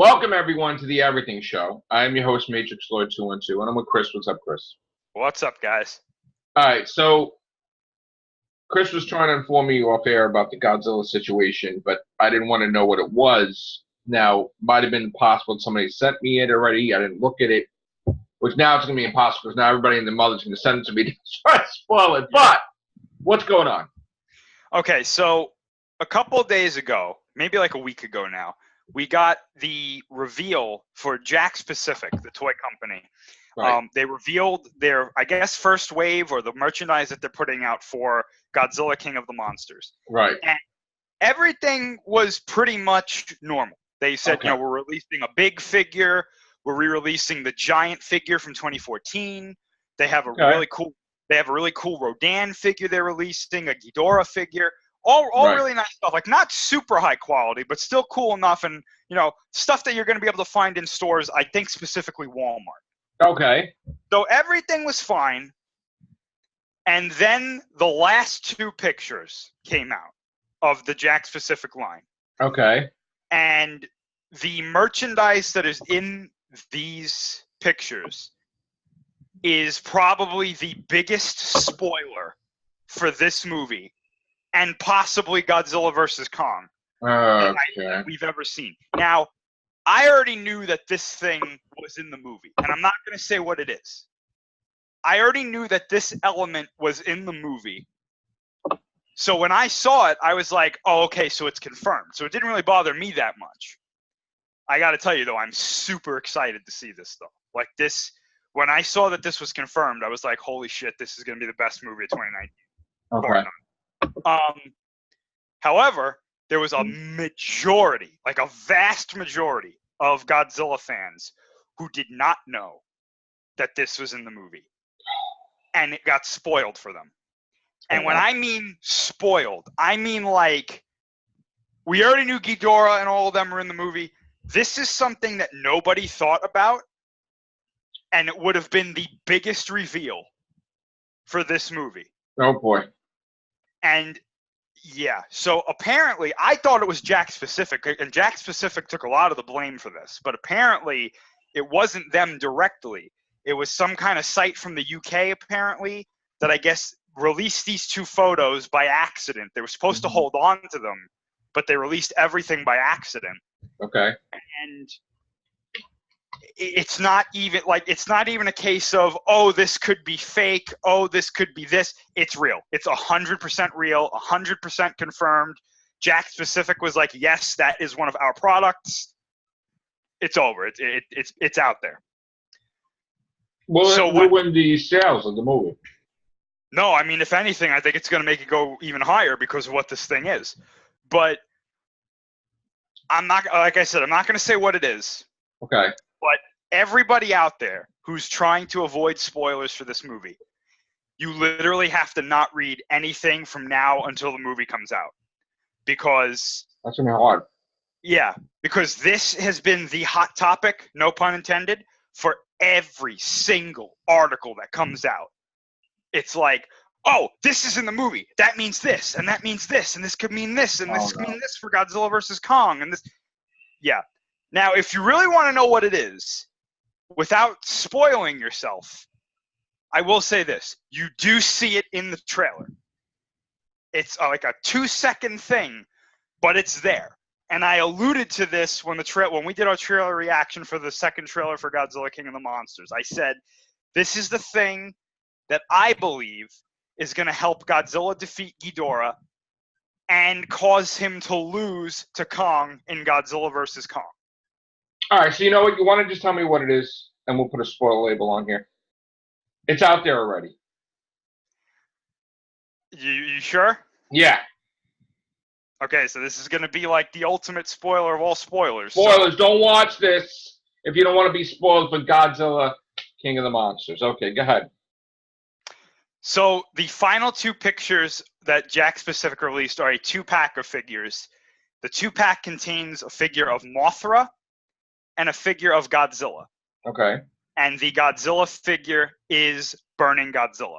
Welcome, everyone, to the Everything Show. I am your host, Matrixlord212, and I'm with Chris. What's up, Chris? What's up, guys? All right, so Chris was trying to inform me off air about the Godzilla situation, but I didn't want to know what it was. Now, might have been possible somebody sent me it already. I didn't look at it, which now it's going to be impossible because now everybody and their mother's going to send it to me to try to spoil it. But what's going on? Okay, so a couple of days ago, maybe like a week ago now, we got the reveal for Jakks Pacific, the toy company. Right. They revealed their, I guess, first wave or the merchandise that they're putting out for Godzilla King of the Monsters. Right. And everything was pretty much normal. They said, Okay. we're releasing a big figure. We're re-releasing the giant figure from 2014. They have a really cool Rodan figure they're releasing, a Ghidorah figure. All Right. really nice stuff, like not super high quality, but still cool enough, and stuff that you're going to be able to find in stores. I think specifically Walmart. Okay. So everything was fine, and then the last two pictures came out of the Jakks Pacific line. Okay. And the merchandise that is in these pictures is probably the biggest spoiler for this movie and possibly Godzilla vs. Kong that we've ever seen. Now, I already knew that this thing was in the movie, and I'm not going to say what it is. I already knew that this element was in the movie. So when I saw it, I was like, oh, okay, so it's confirmed. So it didn't really bother me that much. I got to tell you, though, I'm super excited to see this, though. Like this, when I saw that this was confirmed, I was like, holy shit, this is going to be the best movie of 2019. Okay. However, there was a majority, like a vast majority of Godzilla fans who did not know that this was in the movie. And it got spoiled for them. And when I mean spoiled, I mean like we already knew Ghidorah and all of them were in the movie. This is something that nobody thought about, and it would have been the biggest reveal for this movie. Oh, boy. And yeah, so apparently I thought it was Jakks Pacific, and Jakks Pacific took a lot of the blame for this, but apparently it wasn't them directly. It was some kind of site from the UK, apparently, that I guess released these two photos by accident. They were supposed to hold on to them, but they released everything by accident. Okay. And it's not even a case of, oh, this could be fake, oh, this could be this. It's real. It's 100% real, 100% confirmed. Jakks Pacific was like, yes, that is one of our products. It's over. It's out there. Well, so will win the sales of the movie? No, I mean, if anything, I think it's going to make it go even higher because of what this thing is. But I'm not, like I said, I'm not going to say what it is. Okay. But everybody out there who's trying to avoid spoilers for this movie, you literally have to not read anything from now until the movie comes out. Because that's gonna be hard. Yeah, because this has been the hot topic, no pun intended, for every single article that comes out. It's like, oh, this is in the movie. That means this, and that means this, and this could mean this, and this could mean this for Godzilla vs. Kong, and this. Yeah. Now, if you really want to know what it is, without spoiling yourself, I will say this. You do see it in the trailer. It's like a 2-second thing, but it's there. And I alluded to this when we did our trailer reaction for the second trailer for Godzilla King of the Monsters. I said, this is the thing that I believe is going to help Godzilla defeat Ghidorah and cause him to lose to Kong in Godzilla vs. Kong. All right, so you know what? You want to just tell me what it is, and we'll put a spoiler label on here. It's out there already. You sure? Yeah. Okay, so this is going to be like the ultimate spoiler of all spoilers. Spoilers, don't watch this if you don't want to be spoiled for Godzilla King of the Monsters. Okay, go ahead. So the final two pictures that Jakks Pacific released are a 2-pack of figures. The 2-pack contains a figure of Mothra and a figure of Godzilla. Okay. And the Godzilla figure is Burning Godzilla.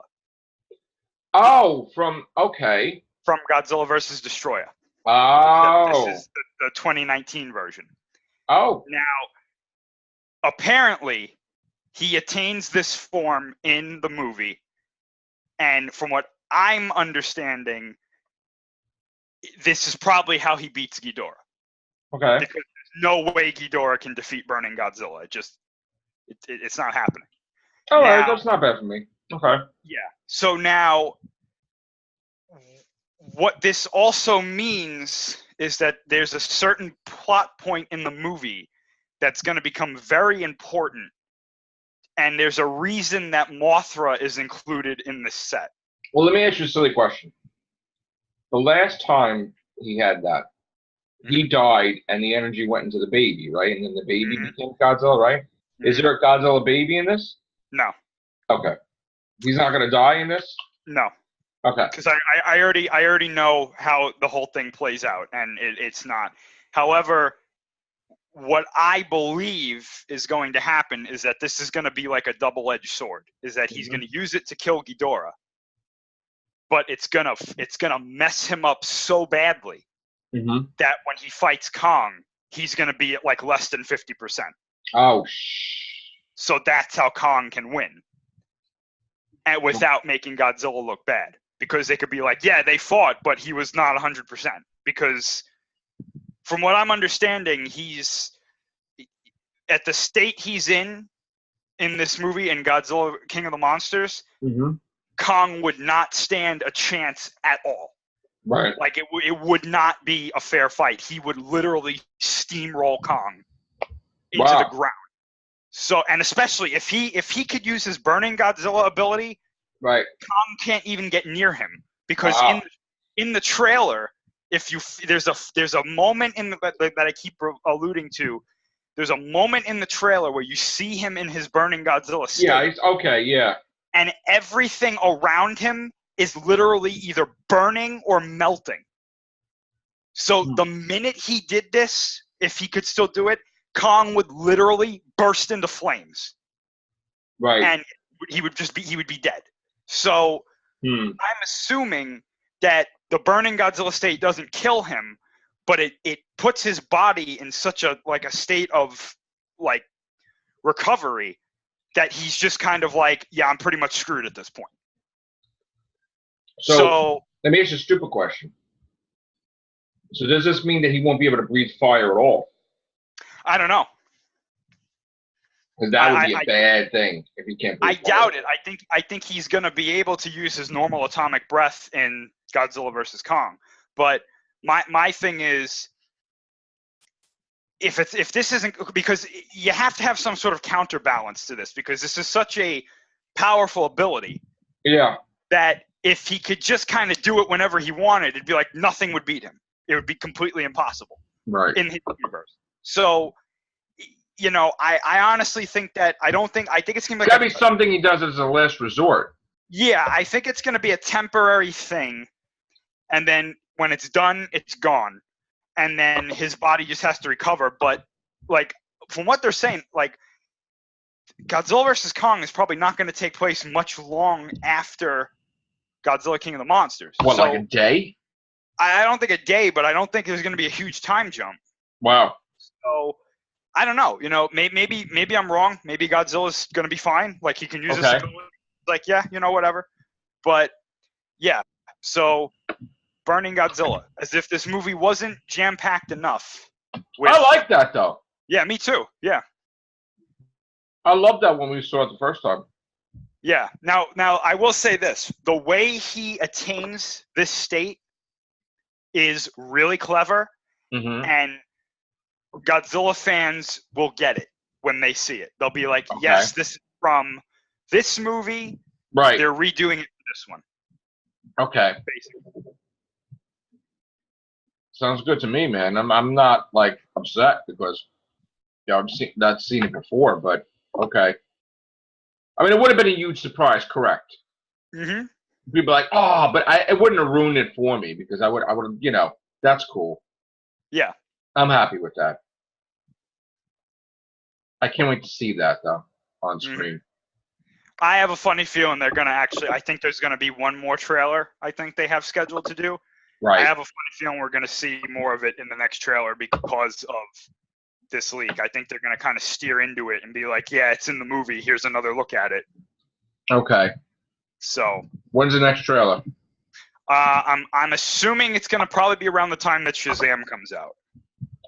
Oh, from Godzilla vs. Destroyer. Oh. This is the 2019 version. Oh. Now, apparently, he attains this form in the movie, and from what I'm understanding, this is probably how he beats Ghidorah. Okay. Because there's no way Ghidorah can defeat Burning Godzilla. It's not happening. All right, that's not bad for me. Okay. Yeah. So now, what this also means is that there's a certain plot point in the movie that's going to become very important, and there's a reason that Mothra is included in this set. Well, let me ask you a silly question. The last time he had that, he died, and the energy went into the baby, right? And then the baby became Godzilla, right? Is there a Godzilla baby in this? No. Okay. He's not going to die in this? No. Okay. Because I already know how the whole thing plays out, and it's not. However, what I believe is going to happen is that this is going to be like a double-edged sword. Is that he's going to use it to kill Ghidorah, but it's gonna mess him up so badly that when he fights Kong, he's gonna be at like less than 50%. Oh. So that's how Kong can win, and without making Godzilla look bad, because they could be like, yeah, they fought, but he was not 100%. Because from what I'm understanding, he's at the state he's in this movie, in Godzilla King of the Monsters. Kong would not stand a chance at all. Right. Like it would not be a fair fight. He would literally steamroll Kong into the ground. So, and especially if he could use his Burning Godzilla ability, right, Kong can't even get near him, because in the trailer, there's a moment that I keep alluding to. There's a moment in the trailer where you see him in his Burning Godzilla state. Yeah. Okay. Yeah. And everything around him is literally either burning or melting. So the minute he did this, if he could still do it, Kong would literally burst into flames. Right. And he would be dead. So I'm assuming that the Burning Godzilla state doesn't kill him, but it puts his body in such a state of like recovery that he's just kind of like, yeah, I'm pretty much screwed at this point. So let me ask you a stupid question. So does this mean that he won't be able to breathe fire at all? I don't know. Because that would be a bad thing if he can't breathe fire. I doubt it. I think he's going to be able to use his normal atomic breath in Godzilla vs. Kong. But my thing is, if this isn't, because you have to have some sort of counterbalance to this, because this is such a powerful ability. Yeah. That if he could just kind of do it whenever he wanted, it'd be like nothing would beat him. It would be completely impossible. Right. In his universe. So, I honestly think that I think it's gonna be gotta be something he does as a last resort. Yeah, I think it's gonna be a temporary thing, and then when it's done, it's gone. And then his body just has to recover. But like from what they're saying, like Godzilla vs. Kong is probably not going to take place much long after Godzilla King of the Monsters. What, like a day? I don't think a day, but I don't think there's going to be a huge time jump. Wow. So I don't know. Maybe I'm wrong. Maybe Godzilla's going to be fine. Like he can use his ability. Like whatever. But yeah. So Burning Godzilla, as if this movie wasn't jam-packed enough. I like that, though. Yeah, me too. Yeah. I love that when we saw it the first time. Yeah. Now I will say this. The way he attains this state is really clever, and Godzilla fans will get it when they see it. They'll be like, yes, this is from this movie. Right. They're redoing it for this one. Okay. Basically. Sounds good to me, man. I'm not like upset because I've seen it before, but okay. I mean, it would have been a huge surprise, correct? People are like, oh, but it wouldn't have ruined it for me because I would have, that's cool. Yeah. I'm happy with that. I can't wait to see that though on screen. I have a funny feeling they're gonna I think there's gonna be one more trailer. I think they have scheduled to do. Right. I have a funny feeling we're gonna see more of it in the next trailer because of this leak. I think they're going to kind of steer into it and be like, yeah, it's in the movie. Here's another look at it. Okay. So when's the next trailer? I'm assuming it's going to probably be around the time that Shazam comes out.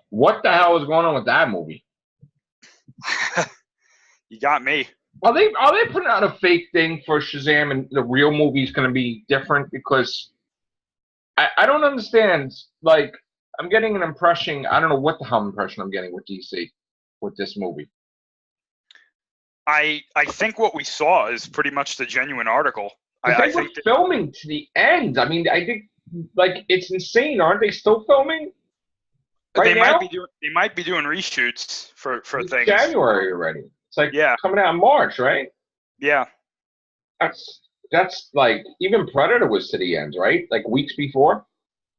What the hell is going on with that movie? You got me. Are they putting out a fake thing for Shazam and the real movie is going to be different? Because I don't understand. Like, I'm getting an impression. I don't know what the hell impression I'm getting with DC with this movie. I think what we saw is pretty much the genuine article. I think we're filming to the end. I mean, I think like it's insane. Aren't they still filming? Right now? They might be doing reshoots for it's things. January already. It's like coming out in March, right? Yeah. That's like even Predator was to the end, right? Like weeks before.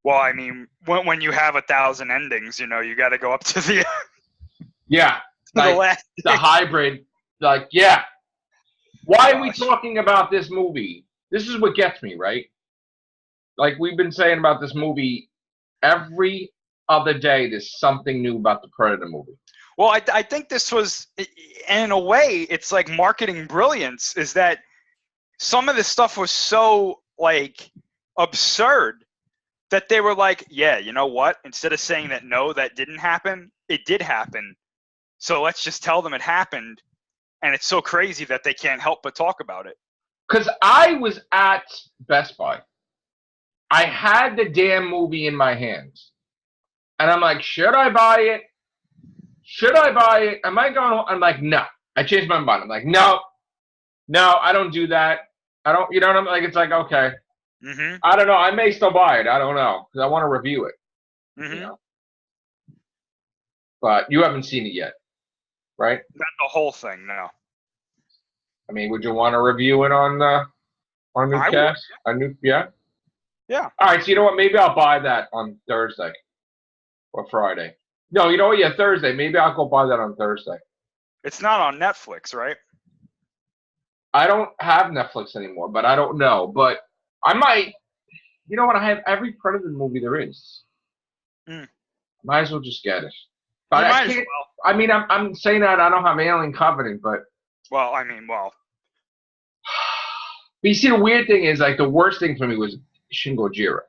Well, I mean, when you have 1,000 endings, you know, you got to go up to the like the hybrid. Like, why are we talking about this movie? This is what gets me, right? Like we've been saying about this movie every other day. There's something new about the Predator movie. Well, I think this was, in a way, it's like marketing brilliance. Is that some of this stuff was so like absurd that they were like, yeah, you know what? Instead of saying that no, that didn't happen, it did happen. So let's just tell them it happened. And it's so crazy that they can't help but talk about it. Because I was at Best Buy. I had the damn movie in my hands. And I'm like, should I buy it? Should I buy it? Am I going to? I'm like, no. I changed my mind. I'm like, no, I don't do that. I don't, you know what I'm like? It's like, okay. Mm-hmm. I don't know. I may still buy it. I don't know. Because I want to review it. Mm-hmm. You know? But you haven't seen it yet, right? Not the whole thing, no. I mean, would you want to review it on Newcast? Yeah? Yeah. All right, so you know what? Maybe I'll buy that on Thursday or Friday. No, you know what? Yeah, Thursday. Maybe I'll go buy that on Thursday. It's not on Netflix, right? I don't have Netflix anymore, but I don't know. But I might. You know what? I have every Predator movie there is. Might as well just get it. But I can't. I mean, I'm saying that I don't have Alien Covenant, but. Well, I mean, well. But you see, the weird thing is, like, the worst thing for me was Shin Gojira.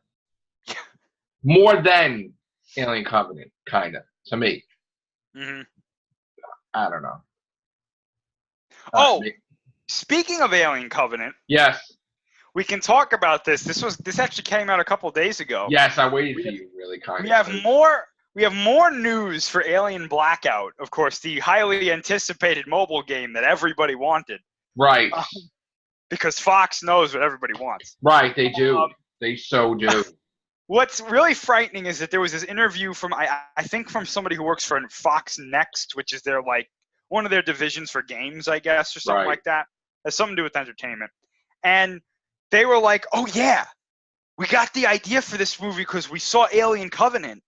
More than Alien Covenant, kind of, to me. Mm-hmm. I don't know. Speaking of Alien Covenant. Yes. We can talk about this. This actually came out a couple days ago. Yes, I waited for you, really, kind of. We have more news for Alien Blackout. Of course, the highly anticipated mobile game that everybody wanted. Right. Because Fox knows what everybody wants. Right, they do. They so do. What's really frightening is that there was this interview from, I think from somebody who works for Fox Next, which is their, like, one of their divisions for games, I guess, or something like that. Has something to do with entertainment. And they were like, oh, yeah, we got the idea for this movie because we saw Alien Covenant.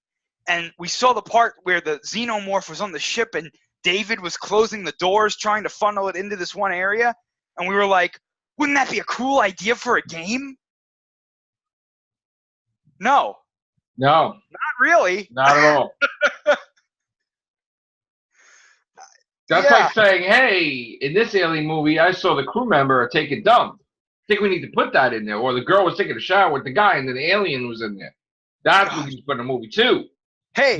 And we saw the part where the xenomorph was on the ship and David was closing the doors trying to funnel it into this one area. And we were like, wouldn't that be a cool idea for a game? No. No. Not really. Not at all. That's like saying, hey, in this Alien movie, I saw the crew member take a dump. I think we need to put that in there. Or the girl was taking a shower with the guy and then the alien was in there. That's what you put in a movie, too. Hey,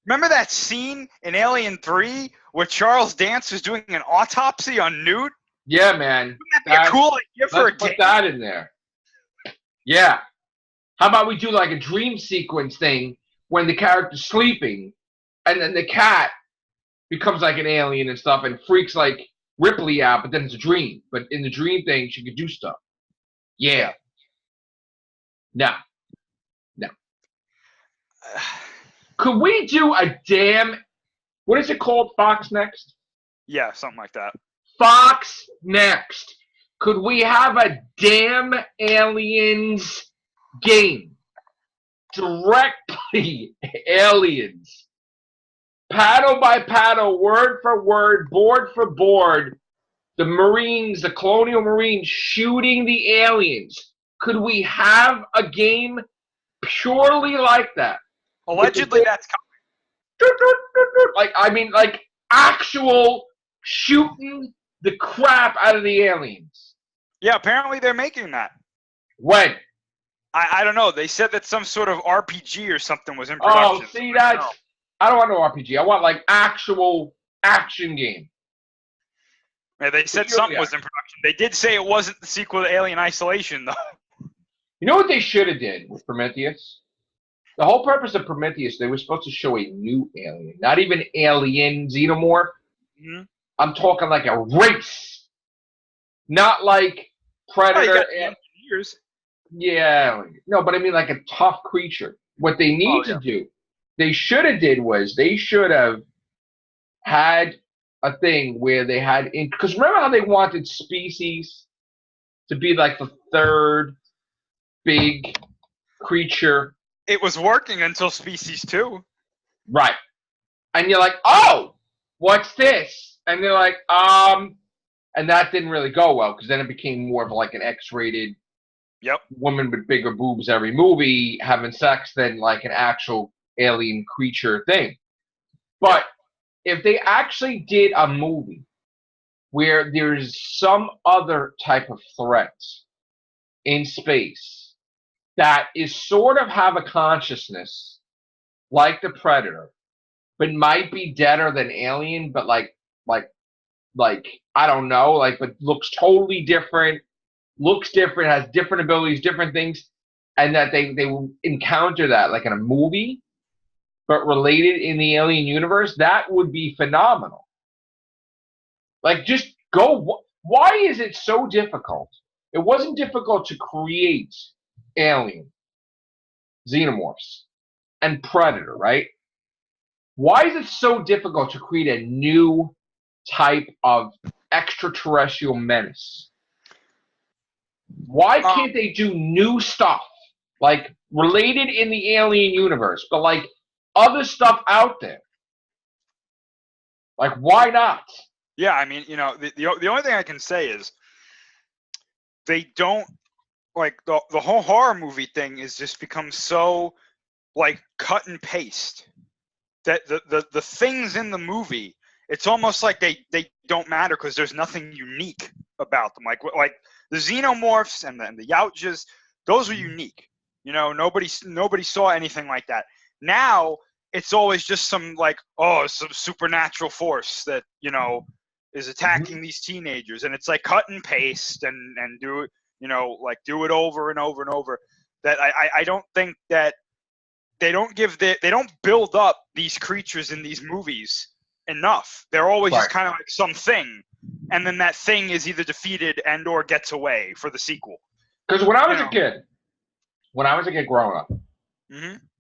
remember that scene in Alien 3 where Charles Dance was doing an autopsy on Newt? Yeah, man. Wouldn't that be a cool idea for a game? Put that in there. Yeah. How about we do like a dream sequence thing when the character's sleeping and then the cat becomes like an alien and stuff and freaks like Ripley out, but then it's a dream. But in the dream thing, she could do stuff. Yeah. No. Could we do a damn, what is it called, Fox Next? Yeah, something like that. Fox Next. Could we have a damn Aliens game? Directly Aliens. Paddle by paddle, word for word, board for board. The Marines, the Colonial Marines shooting the aliens. Could we have a game purely like that? Allegedly, that's coming. like I mean, like actual shooting the crap out of the aliens. Yeah, apparently they're making that. When? I don't know. They said that some sort of RPG or something was in Oh, production. see, that's. I don't want no RPG. I want like actual action game. Yeah, they said something was in production. They did say it wasn't the sequel to Alien Isolation, though. You know what they should have did with Prometheus? The whole purpose of Prometheus, they were supposed to show a new alien, not even alien xenomorph. Mm-hmm. I'm talking like a race, not like Predator. Oh, you got engineers. Yeah, no, but I mean like a tough creature. What they need to do, they should have did was they should have had a thing where they had because remember how they wanted Species to be like the third big creature. It was working until Species 2. Right. And you're like, oh, what's this? And they're like, and that didn't really go well because then it became more of like an X-rated woman with bigger boobs every movie having sex than like an actual alien creature thing. But if they actually did a movie where there's some other type of threat in space that is sort of have a consciousness like the Predator, but might be deader than Alien, but like I don't know, like but looks totally different, has different abilities, different things, and that they will encounter that like in a movie, but related in the Alien universe, that would be phenomenal. Like just go. Why is it so difficult? It wasn't difficult to create Alien, Xenomorphs, and Predator, right? Why is it so difficult to create a new type of extraterrestrial menace? Why can't they do new stuff, like related in the Alien universe, but like other stuff out there? Like, why not? Yeah, I mean, you know, the only thing I can say is they don't like the whole horror movie thing is just become so like cut and paste that the things in the movie, it's almost like they don't matter because there's nothing unique about them. Like the xenomorphs and the Yautjas, those are unique. You know, nobody saw anything like that. Now it's always just some like some supernatural force that is attacking these teenagers, and it's like cut and paste and do it, like do it over and over and over. That I don't think that they don't build up these creatures in these movies enough. They're always just kind of like something, and then that thing is either defeated and or gets away for the sequel. Because when I was a kid growing up,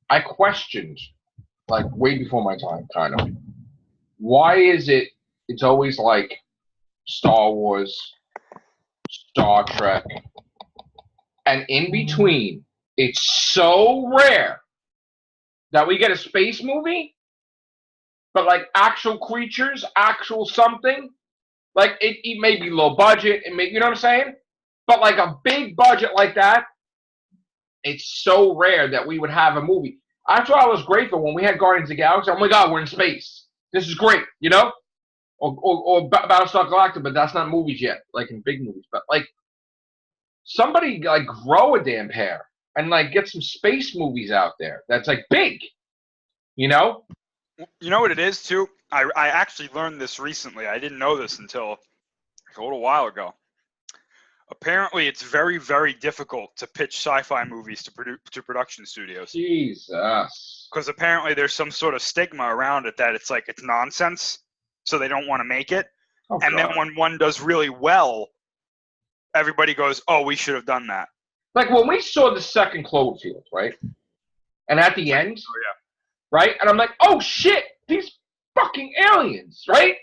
I questioned, like way before my time, kind of, why is it's always like Star Wars, Star Trek, and in between, it's so rare that we get a space movie, but like actual creatures, actual something, like it may be low budget, you know what I'm saying? But like a big budget like that, it's so rare that we would have a movie. That's why I was grateful when we had Guardians of the Galaxy. Oh my God, we're in space. This is great, Or Battlestar Galactica, but that's not movies yet, like in big movies. But like somebody like grow a damn pair and like get some space movies out there that's like big, You know what it is too? I actually learned this recently. I didn't know this until a little while ago. Apparently, it's very, very difficult to pitch sci-fi movies to production studios. Jesus. Because apparently there's some sort of stigma around it that it's like it's nonsense, so they don't want to make it. Oh, and God. then when one does really well, everybody goes, "Oh, we should have done that." Like when we saw the second Cloverfield, right? And at the end, right? And I'm like, "Oh shit, these fucking aliens!" Right?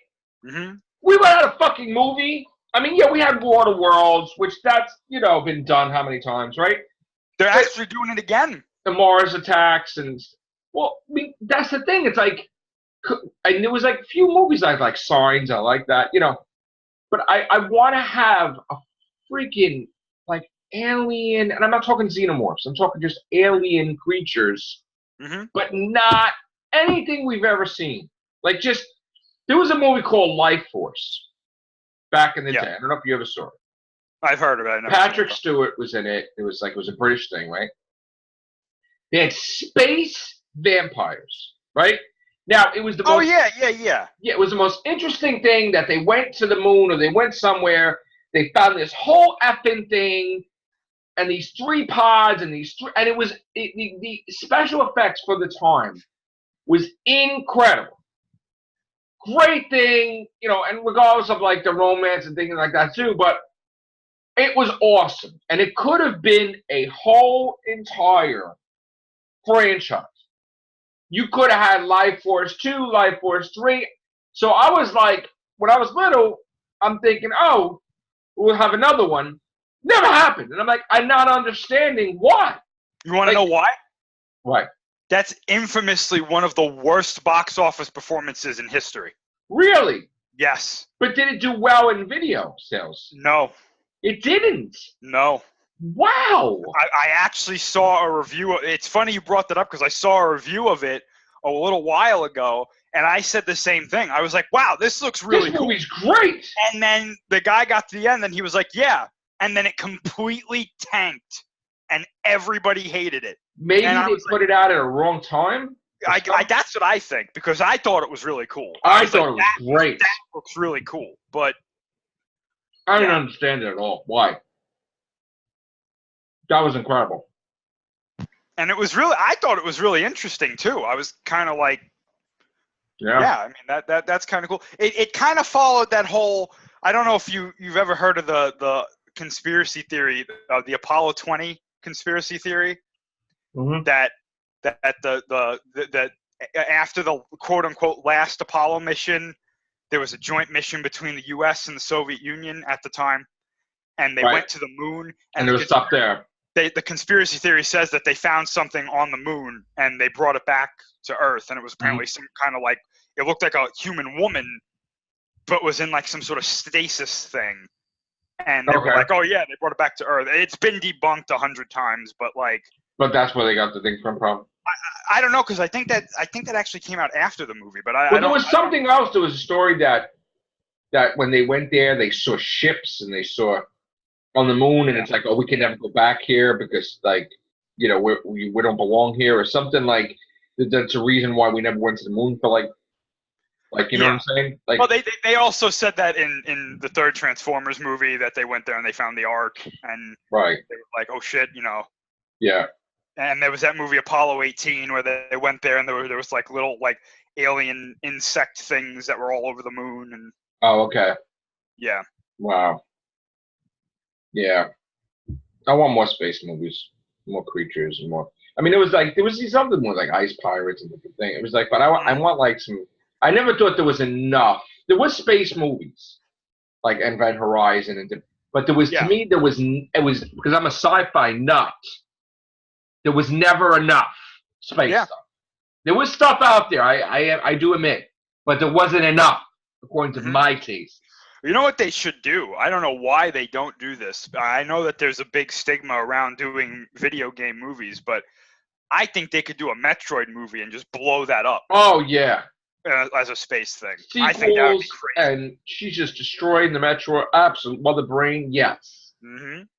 Mm-hmm. We went out a fucking movie. I mean, yeah, we had Water Worlds, which that's, been done how many times, right? They're actually doing it again. The Mars attacks and, well, I mean, that's the thing. It's like, and there was like a few movies I like, Signs, I like that, But I want to have a freaking, like, alien, and I'm not talking xenomorphs. I'm talking just alien creatures, but not anything we've ever seen. Like, just, there was a movie called Life Force back in the day. I don't know if you ever saw it. I've heard of it. Patrick Stewart was in it. It was a British thing, right? They had space vampires, right? Now, it was the most... yeah. Yeah, it was the most interesting thing that they went to the moon or they went somewhere. They found this whole effing thing and these 3 pods and and it was... the special effects for the time was incredible. Great thing, you know, and regardless of, like, the romance and things like that, too, but it was awesome. And it could have been a whole entire franchise. You could have had Life Force 2, Life Force 3. So I was like, when I was little, I'm thinking, oh, we'll have another one. Never happened. And I'm like, I'm not understanding why. You want to know why? Why? That's infamously one of the worst box office performances in history. Really? Yes. But did it do well in video sales? No. It didn't. No. Wow. I actually saw a review. It's funny you brought that up because I saw a review of it a little while ago, and I said the same thing. I was like, wow, this looks really cool. This movie's great. And then the guy got to the end, and he was like, yeah. And then it completely tanked, and everybody hated it. Maybe they put it out at a wrong time? That's what I think, because I thought it was really cool. I thought it was great. That looks really cool, but... I didn't understand it at all. Why? That was incredible. And it was really, I thought it was really interesting too. I was kind of like, I mean, that's kind of cool. It kind of followed that whole, I don't know if you've ever heard of the conspiracy theory, the Apollo 20 conspiracy theory, that after the quote unquote last Apollo mission, there was a joint mission between the U.S. and the Soviet Union at the time, and they went to the moon. And there was stuff there. The conspiracy theory says that they found something on the moon, and they brought it back to Earth, and it was apparently some kind of like, it looked like a human woman, but was in like some sort of stasis thing. And they were like, oh yeah, they brought it back to Earth. It's been debunked 100 times, but like... But that's where they got the thing from, probably. I don't know, because I think that actually came out after the movie. But there was something else. There was a story that when they went there, they saw ships and they saw on the moon, and it's like, oh, we can never go back here because, like, you know, we don't belong here, or something like. That's a reason why we never went to the moon for like you know what I'm saying? Like, well, they also said that in the third Transformers movie that they went there and they found the Ark, and they were like, oh shit, you know. Yeah. And there was that movie Apollo 18 where they went there and there was like little like alien insect things that were all over the moon and. Oh, okay. Yeah. Wow. Yeah. I want more space movies, more creatures, and more. I mean, there was these other ones like Ice Pirates and different thing. It was like, but I want like some. I never thought there was enough. There was space movies, like Event Horizon but there was to me it was because I'm a sci-fi nut. There was never enough space stuff. There was stuff out there, I do admit, but there wasn't enough according to my taste. You know what they should do? I don't know why they don't do this. I know that there's a big stigma around doing video game movies, but I think they could do a Metroid movie and just blow that up. Oh, yeah. As a space thing. Sequels, I think that would be crazy. And she's just destroying the Metroid. Absolutely. Mother Brain, yes.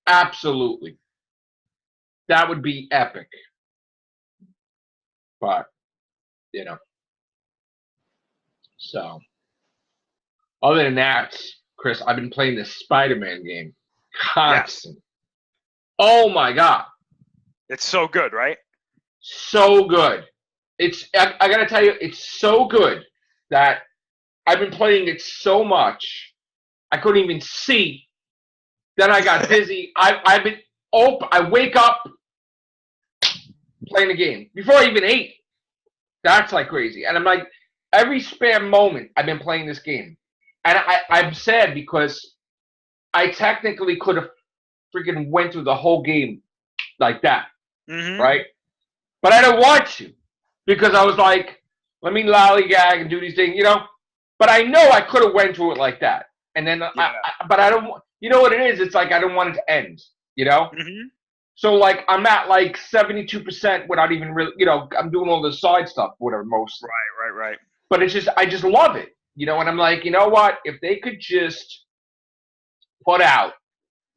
Absolutely. That would be epic. But, you know. So, other than that, Chris, I've been playing this Spider-Man game constantly. Oh my God. It's so good, right? So good. I gotta tell you, it's so good that I've been playing it so much, I couldn't even see. Then I got dizzy. I wake up playing the game before I even ate. That's like crazy. And I'm like, every spare moment I've been playing this game. And I'm sad because I technically could have freaking went through the whole game like that. Right? But I don't want to. Because I was like, let me lollygag and do these things, you know? But I know I could have went through it like that. And then, but I don't, you know what it is? It's like I don't want it to end, you know? So like I'm at like 72% without even really, I'm doing all the side stuff, whatever, mostly. Right. But it's just, I just love it, and I'm like, you know what? If they could just put out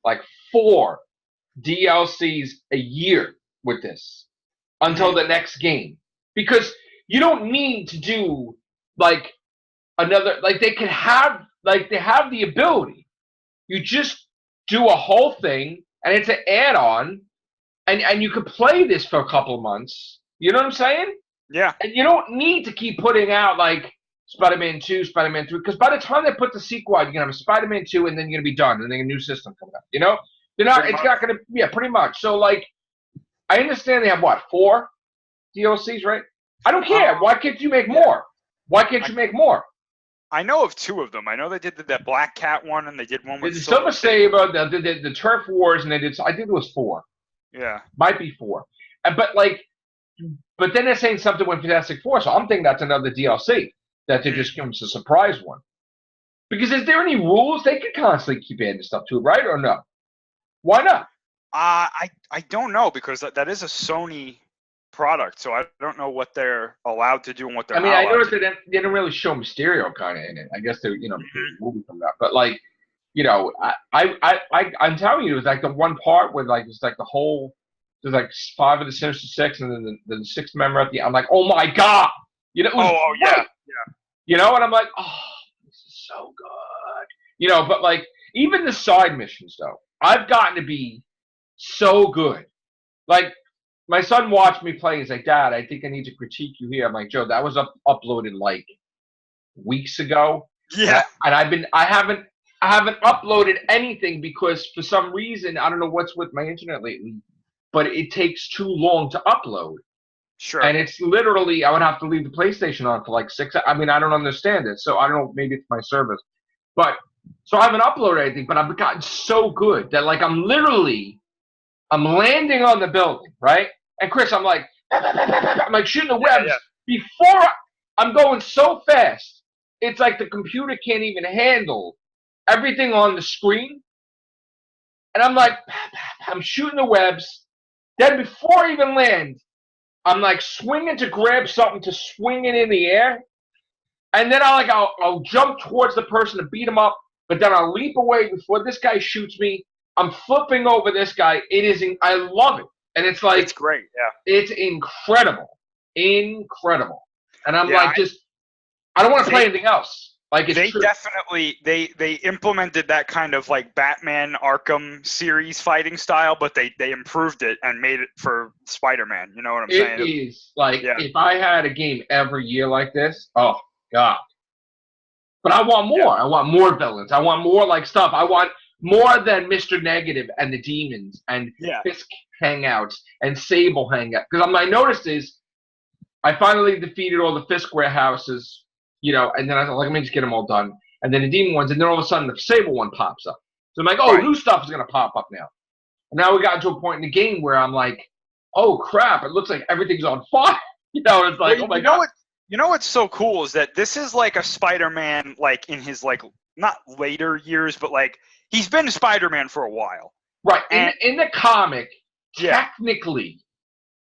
like 4 DLCs a year with this until the next game, because you don't need to do like another, like they can have, like they have the ability. You just do a whole thing and it's an add-on, and you could play this for a couple of months. You know what I'm saying? Yeah. And you don't need to keep putting out like Spider-Man 2, Spider-Man 3, because by the time they put the sequel out, you're gonna have a Spider-Man 2, and then you're gonna be done, and then a new system coming out. They're not. It's not gonna. Yeah, pretty much. So like, I understand they have what, 4 DLCs, right? I don't care. Why can't you make more? Why can't you make more? I know of 2 of them. I know they did the Black Cat one, and they did one with the Silver Saber, the Turf Wars, and they did. I think it was 4. Yeah, might be 4. But then they're saying something with Fantastic Four, so I'm thinking that's another DLC that they're just giving us a surprise one. Because is there any rules? They could constantly keep adding stuff to it, right, or no? Why not? I don't know, because that is a Sony product, so I don't know what they're allowed to do and what they're. I noticed that they didn't really show Mysterio kind of in it. I guess they're movie from that, but like, I'm telling you, it was like the one part where like it's like the whole. There's like 5 of the Sinister Six, and then the 6th member at the end. I'm like, oh my god, yeah. And I'm like, oh, this is so good. But like even the side missions though, I've gotten to be so good. Like my son watched me play. He's like, Dad, I think I need to critique you here. I'm like, Joe, that was uploaded like weeks ago. Yeah. And I haven't uploaded anything because for some reason I don't know what's with my internet lately, but it takes too long to upload. Sure. And it's literally, I would have to leave the PlayStation on for like 6. I mean, I don't understand it, so I don't know. Maybe it's my service, but so I haven't uploaded anything. But I've gotten so good that like I'm landing on the building, right? And Chris, I'm like shooting the webs before I'm going so fast. It's like the computer can't even handle everything on the screen. And I'm like, I'm shooting the webs. Then before I even land, I'm like swinging to grab something to swing it in the air. And then I'll jump towards the person to beat him up. But then I'll leap away before this guy shoots me. I'm flipping over this guy. I love it. And it's like, it's great. Yeah. It's incredible. Incredible. And I'm like, I don't want to play anything else. Like they definitely they implemented that kind of like Batman Arkham series fighting style, but they improved it and made it for Spider-Man. You know what I'm saying? It is like if I had a game every year like this, oh god. But I want more. I want more villains. I want more like stuff. I want more than Mr. Negative and the Demons and Fisk hangouts and Sable hangouts. Because my notice is I finally defeated all the Fisk warehouses. And then I thought, let me just get them all done. And then the demon ones, and then all of a sudden the Sable one pops up. So I'm like, new stuff is going to pop up now. And now we got to a point in the game where I'm like, oh, crap, it looks like everything's on fire. It's like, oh, my God. What's so cool is that this is like a Spider-Man, like, in his, like, not later years, but, like, he's been Spider-Man for a while. Right. In the comic, technically,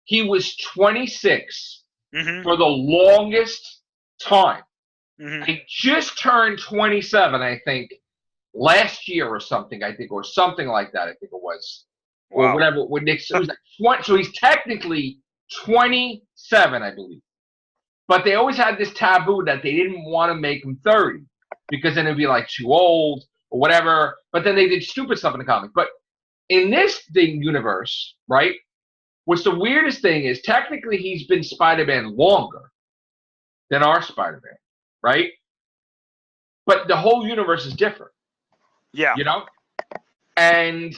he was 26 for the longest time. He just turned 27, I think, last year or something. I think, or something like that. I think it was, or whatever. When Nick, it was like so he's technically 27, I believe. But they always had this taboo that they didn't want to make him 30 because then it'd be like too old or whatever. But then they did stupid stuff in the comic. But in this universe, right? What's the weirdest thing is technically he's been Spider-Man longer than our Spider-Man. Right? But the whole universe is different. Yeah. And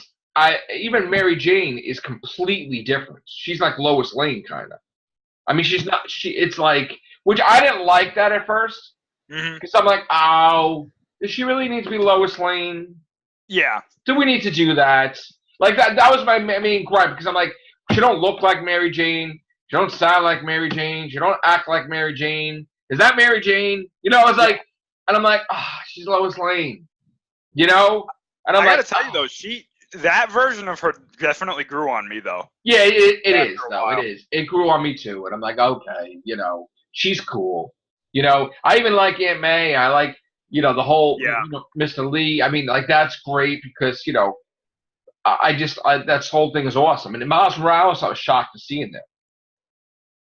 even Mary Jane is completely different. She's like Lois Lane, kind of. I mean, it's like, which I didn't like that at first. Because I'm like, oh, does she really need to be Lois Lane? Yeah. Do we need to do that? Like, that was my main gripe. Because I'm like, she don't look like Mary Jane. She don't sound like Mary Jane. She don't act like Mary Jane. Is that Mary Jane? I was like, and I'm like, she's Lois Lane. And I'm I gotta tell you though, that version of her definitely grew on me, though. Yeah, it After is, a though. while. It is. It grew on me, too. And I'm like, okay, she's cool. I even like Aunt May. I like, the whole, Yeah. Mr. Lee. I mean, like, that's great because, that whole thing is awesome. And Miles Morales, I was shocked to see in there.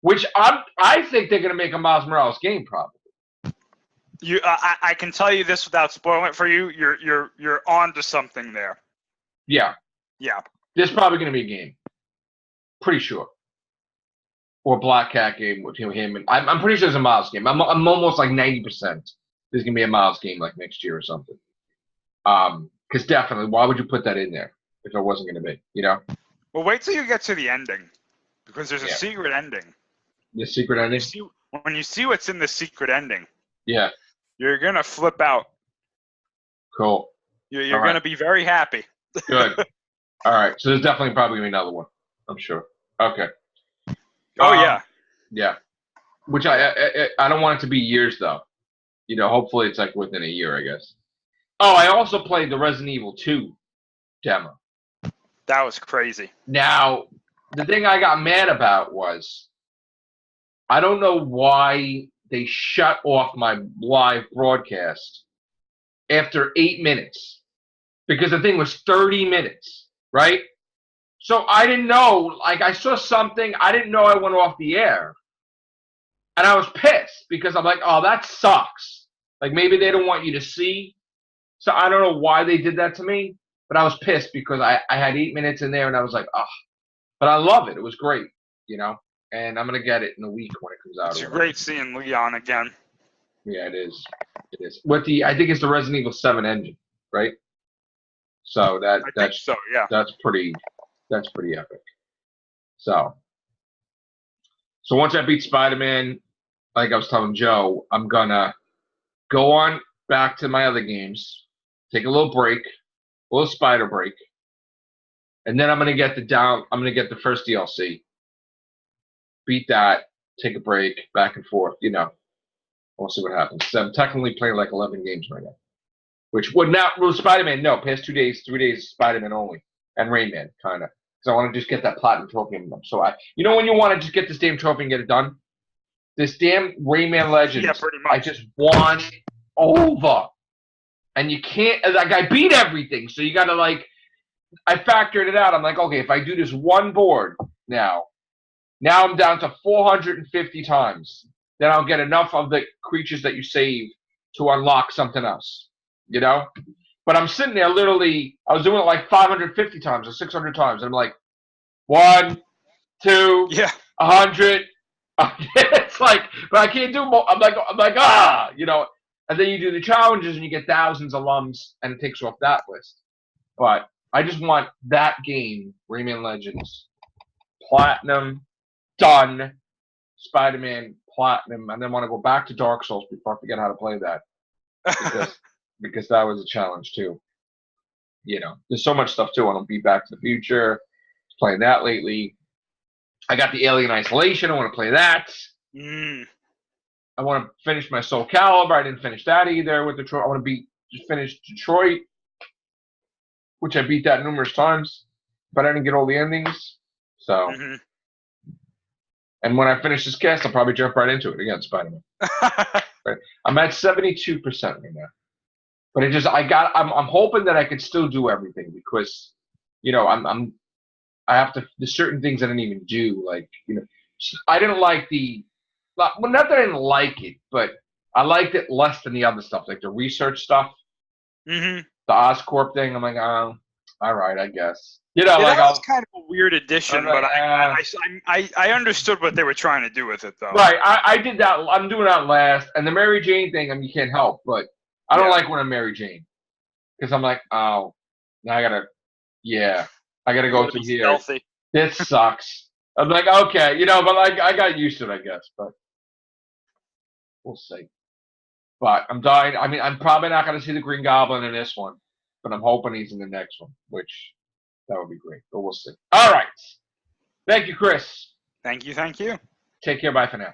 Which I think they're going to make a Miles Morales game, probably. I can tell you this without spoiling it for you. You're on to something there. Yeah. Yeah. There's probably going to be a game. Pretty sure. Or a Black Cat game with him. And I'm pretty sure there's a Miles game. I'm almost like 90% there's going to be a Miles game like next year or something. Because definitely, why would you put that in there if it wasn't going to be, Well, wait till you get to the ending. Because there's a secret ending. The secret ending? When you see what's in the secret ending. Yeah. You're going to flip out. Cool. You're going to be very happy. Good. All right. So there's definitely probably going to be another one. I'm sure. Okay. Oh, yeah. Yeah. Which I don't want it to be years, though. Hopefully it's like within a year, I guess. Oh, I also played the Resident Evil 2 demo. That was crazy. Now, the thing I got mad about was I don't know why they shut off my live broadcast after 8 minutes. Because the thing was 30 minutes, right? So I didn't know, like I saw something, I didn't know I went off the air. And I was pissed because I'm like, oh, that sucks. Like maybe they don't want you to see. So I don't know why they did that to me, but I was pissed because I had 8 minutes in there and I was like, oh. But I love it. It was great, and I'm going to get it in a week when it comes out. It's great seeing Leon again. Yeah, it is. It is. I think it's the Resident Evil 7 engine, right? So that's pretty epic. So once I beat Spider-Man, like I was telling Joe, I'm gonna go on back to my other games, take a little break, a little spider break, and then I'm gonna get the first DLC, beat that, take a break, back and forth, We'll see what happens. So I'm technically playing like 11 games right now. Which would not rule Spider-Man, no, past 2 days, 3 days Spider-Man only. And Rayman, kind of. Because I want to just get that platinum trophy. So when you want to just get this damn trophy and get it done? This damn Rayman Legends. Yeah, pretty much. I just want it over. And you can't, like, I beat everything. So you got to, like, I factored it out. I'm like, okay, if I do this one board now I'm down to 450 times. Then I'll get enough of the creatures that you save to unlock something else. But I'm sitting there literally, I was doing it like 550 times or 600 times. And I'm like, 1, 2, 100. It's like, but I can't do more. I'm like, and then you do the challenges and you get thousands of lums and it takes off that list. But I just want that game, Rayman Legends, platinum, done, Spider-Man, platinum, and then want to go back to Dark Souls before I forget how to play that. Because that was a challenge too. There's so much stuff too. I want to be Back to the Future. Playing that lately. I got the Alien Isolation. I want to play that. I want to finish my Soul Calibur. I didn't finish that either with Detroit. I want to finish Detroit, which I beat that numerous times, but I didn't get all the endings. So, and when I finish this cast, I'll probably jump right into it again, Spider-Man. Right. I'm at 72% right now. But I'm hoping that I could still do everything because, I have to, there's certain things I didn't even do. Like, I didn't like well, not that I didn't like it, but I liked it less than the other stuff, like the research stuff. The Oscorp thing. I'm like, oh, all right, I guess. That was kind of a weird addition, but I understood what they were trying to do with it, though. Right, I did that. I'm doing that last. And the Mary Jane thing, you can't help, but I don't like when I'm Mary Jane. Because I'm like, oh, now I got to go through here. Stealthy. This sucks. I'm like, okay, but like, I got used to it, I guess. But we'll see. But I'm dying. I mean, I'm probably not going to see the Green Goblin in this one. But I'm hoping he's in the next one, which that would be great. But we'll see. All right. Thank you, Chris. Thank you. Take care. Bye for now.